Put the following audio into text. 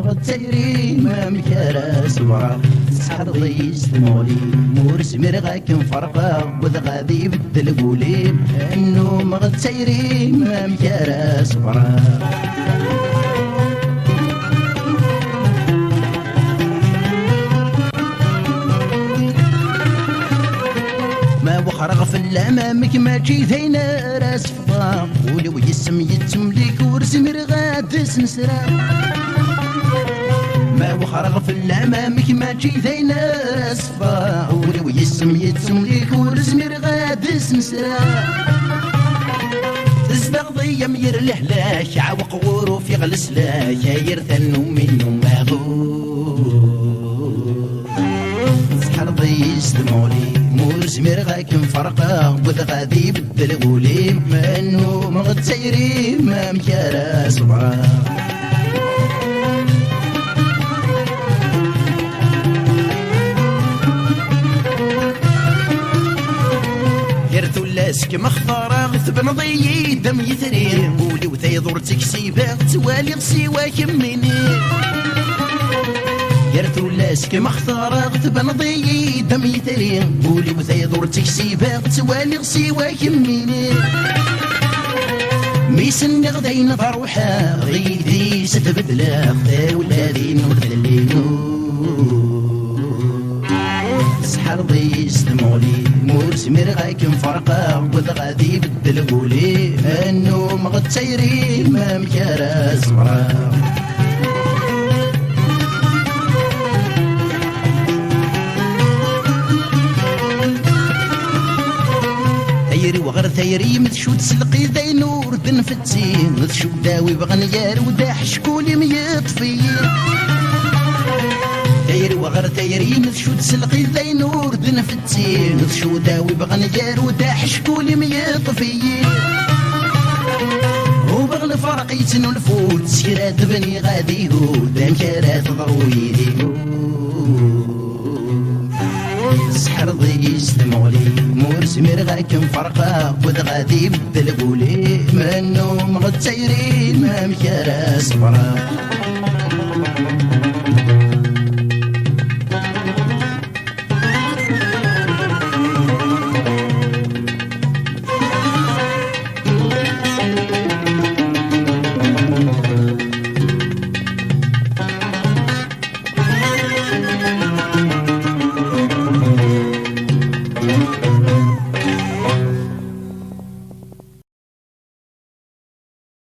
مغتيري ما مكارا صبرا تسحر ضيس المولي مورس مرغاك مفرقا وذ غادي بدل قولي انو مغتيري ما مكارا صبرا وخرغ في الامامك ما جي ذينا راس فضا ولو يسم يتملك ورسم رغاد سنسرا ما وخرغ في الامامك ما جي ذينا راس فضا ولو يسم يتملك ورسم رغاد سنسرا تزدغ ضي مير لهلاك عوق غورو في غلسلاك يرثنو منو ماغو سحر ضيس دمولي مورس مرغاك مفرقا وذ غادي بدل قولي منو مغتيري ما مكارا صبرا يرثو لاسك مخطرا غثبن ضيي دم يثري قولي وثيضور تكسيبا توالي غسيوا كميني يرثو لاسك مختارة غتبان ضيي دم يثري قولي وثيضور تكسيبا توالي غسيوا كميني ميسن غدين ضروحا غيدي ستبدلا غدا ولادي نغدلينو سحر ضيس دمولي مورس مرغاك مفرقا وذ غادي بدل قولي انو مغتيري ما مكارا صبرا وغير ثيري متشود سلقي ذي نور دن فتي متشو داوي بغنيار وداح شكولي ميطفي ثيري وغير ثيري متشود سلقي ذي نور دن فتي متشو داوي بغنيار وداح شكولي ميطفي وبغل فرقي تنو الفوت سيرات بني غادي هو دام كارات ضرويدي سحر ضيس دمولي مورس مرغاك مفرقا وذ غادي بدل قولي منو مغتيري ما مكارا صبرا